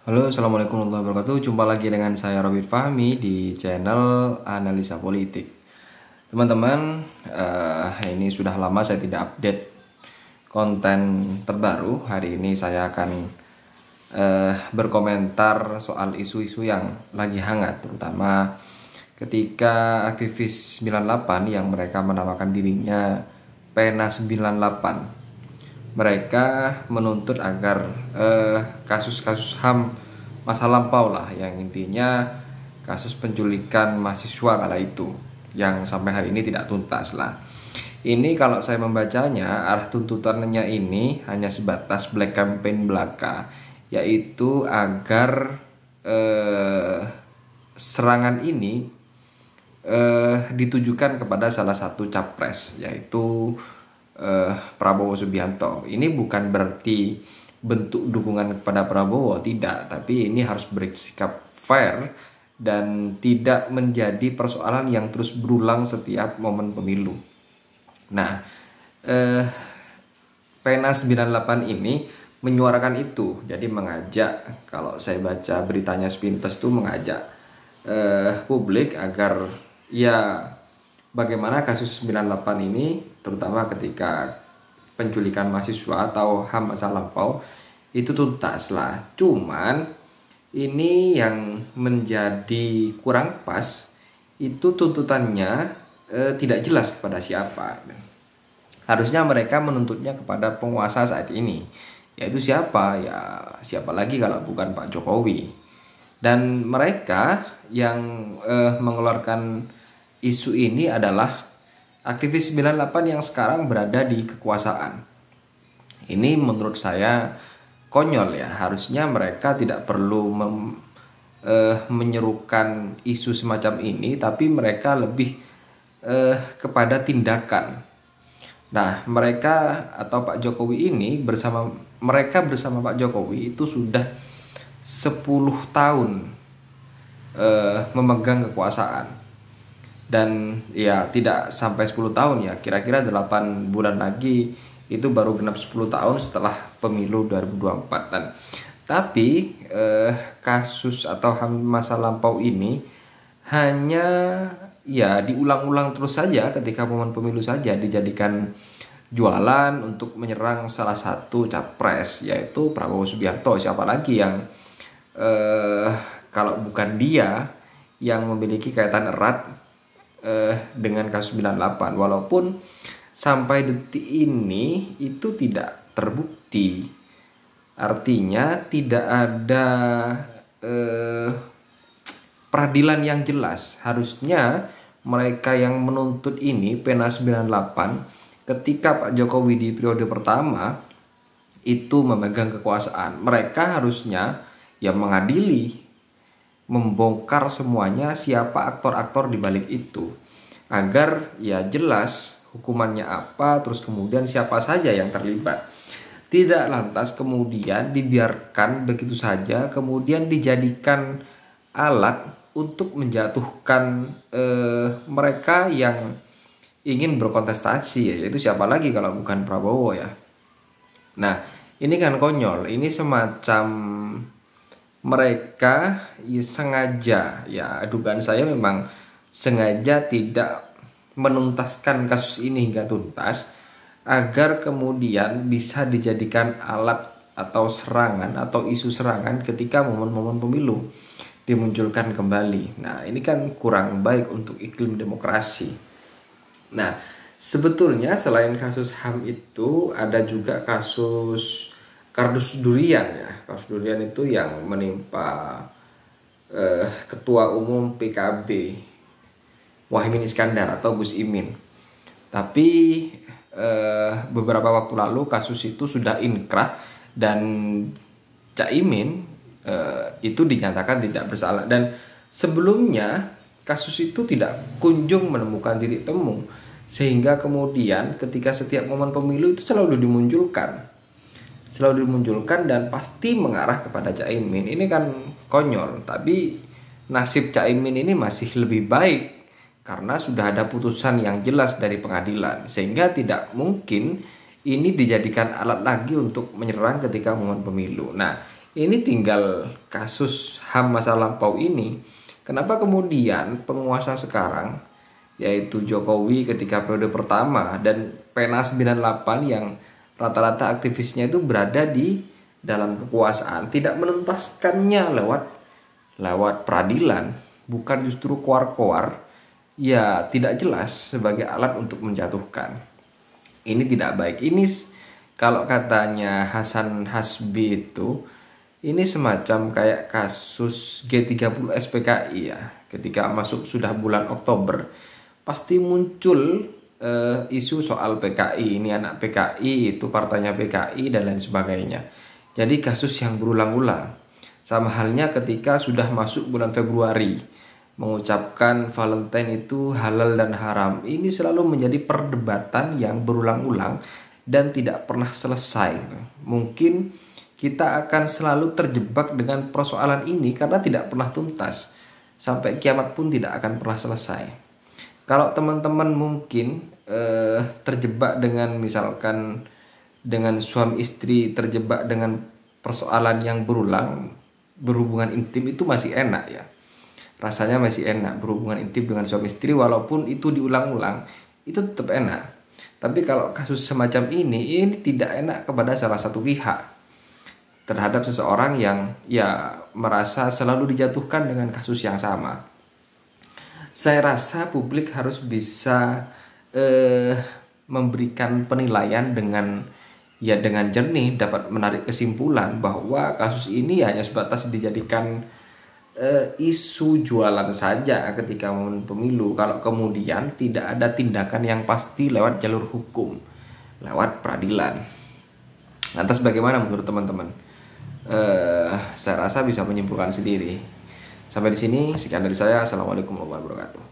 Halo, assalamualaikum warahmatullahi wabarakatuh. Jumpa lagi dengan saya Robert Fahmi di channel Analisa Politik. Teman-teman, ini sudah lama saya tidak update konten terbaru. Hari ini saya akan berkomentar soal isu-isu yang lagi hangat, terutama ketika aktivis 98 yang mereka menamakan dirinya Pena 98. Mereka menuntut agar kasus-kasus HAM masa lampau lah, yang intinya kasus penculikan mahasiswa kala itu yang sampai hari ini tidak tuntas lah. Ini kalau saya membacanya, arah tuntutannya ini hanya sebatas black campaign belaka, yaitu agar serangan ini ditujukan kepada salah satu capres, yaitu Prabowo Subianto. Ini bukan berarti bentuk dukungan kepada Prabowo, tidak, tapi ini harus bersikap fair dan tidak menjadi persoalan yang terus berulang setiap momen pemilu. Nah, Pena 98 ini menyuarakan itu, jadi mengajak, kalau saya baca beritanya sepintas itu mengajak publik agar ya bagaimana kasus 98 ini, terutama ketika penculikan mahasiswa atau HAM masa lampau itu tuntas lah. Cuman ini yang menjadi kurang pas, itu tuntutannya tidak jelas kepada siapa. Harusnya mereka menuntutnya kepada penguasa saat ini, yaitu siapa? Ya siapa lagi kalau bukan Pak Jokowi. Dan mereka yang mengeluarkan isu ini adalah aktivis 98 yang sekarang berada di kekuasaan. Ini menurut saya konyol ya. Harusnya mereka tidak perlu menyerukan isu semacam ini, tapi mereka lebih kepada tindakan. Nah, mereka atau Pak Jokowi ini bersama Pak Jokowi itu sudah 10 tahun memegang kekuasaan. Dan ya tidak sampai 10 tahun ya, kira-kira 8 bulan lagi itu baru genap 10 tahun setelah pemilu 2024. Dan tapi kasus atau HAM masa lampau ini hanya ya diulang-ulang terus saja, ketika momen pemilu saja dijadikan jualan untuk menyerang salah satu capres, yaitu Prabowo Subianto. Siapa lagi yang kalau bukan dia yang memiliki kaitan erat dengan kasus 98, walaupun sampai detik ini itu tidak terbukti. Artinya tidak ada peradilan yang jelas. Harusnya mereka yang menuntut ini Pena 98 ketika Pak Jokowi di periode pertama itu memegang kekuasaan, mereka harusnya yang mengadili, membongkar semuanya siapa aktor-aktor di balik itu, agar ya jelas hukumannya apa, terus kemudian siapa saja yang terlibat. Tidak lantas kemudian dibiarkan begitu saja, kemudian dijadikan alat untuk menjatuhkan mereka yang ingin berkontestasi, yaitu siapa lagi kalau bukan Prabowo ya. Nah, ini kan konyol, ini semacam mereka ya sengaja, ya dugaan saya memang sengaja tidak menuntaskan kasus ini hingga tuntas, agar kemudian bisa dijadikan alat atau serangan atau isu serangan ketika momen-momen pemilu dimunculkan kembali. Nah, ini kan kurang baik untuk iklim demokrasi. Nah, sebetulnya selain kasus HAM itu ada juga kasus kardus durian ya. Kardus durian itu yang menimpa Ketua Umum PKB Muhaimin Iskandar atau Gus Imin. Tapi beberapa waktu lalu kasus itu sudah inkrah dan Caimin itu dinyatakan tidak bersalah. Dan sebelumnya kasus itu tidak kunjung menemukan titik temu, sehingga kemudian ketika setiap momen pemilu itu selalu dimunculkan dan pasti mengarah kepada Caimin. Ini kan konyol, tapi nasib Caimin ini masih lebih baik karena sudah ada putusan yang jelas dari pengadilan, sehingga tidak mungkin ini dijadikan alat lagi untuk menyerang ketika momen pemilu. Nah, Ini tinggal kasus HAM masa lampau ini. Kenapa kemudian penguasa sekarang, yaitu Jokowi ketika periode pertama dan Pena 98 yang rata-rata aktivisnya itu berada di dalam kekuasaan, tidak menuntaskannya lewat peradilan, bukan justru koar-koar, ya tidak jelas sebagai alat untuk menjatuhkan. Ini tidak baik. Ini kalau katanya Hasan Hasbi itu, ini semacam kayak kasus G30 SPKI ya. Ketika masuk sudah bulan Oktober, pasti muncul isu soal PKI. Ini anak PKI, itu partainya PKI dan lain sebagainya. Jadi kasus yang berulang-ulang. Sama halnya ketika sudah masuk bulan Februari, mengucapkan Valentine itu halal dan haram. Ini selalu menjadi perdebatan yang berulang-ulang dan tidak pernah selesai. Mungkin kita akan selalu terjebak dengan persoalan ini karena tidak pernah tuntas. Sampai kiamat pun tidak akan pernah selesai. Kalau teman-teman mungkin terjebak dengan misalkan dengan suami istri terjebak dengan persoalan yang berulang, berhubungan intim itu masih enak ya. Rasanya masih enak berhubungan intim dengan suami istri walaupun itu diulang-ulang, itu tetap enak. Tapi kalau kasus semacam ini tidak enak kepada salah satu pihak, terhadap seseorang yang ya merasa selalu dijatuhkan dengan kasus yang sama. Saya rasa publik harus bisa memberikan penilaian dengan jernih, dapat menarik kesimpulan bahwa kasus ini hanya sebatas dijadikan isu jualan saja ketika momen pemilu, kalau kemudian tidak ada tindakan yang pasti lewat jalur hukum, lewat peradilan. Lantas bagaimana menurut teman-teman? Saya rasa bisa menyimpulkan sendiri. Sampai di sini, sekian dari saya. Assalamualaikum warahmatullahi wabarakatuh.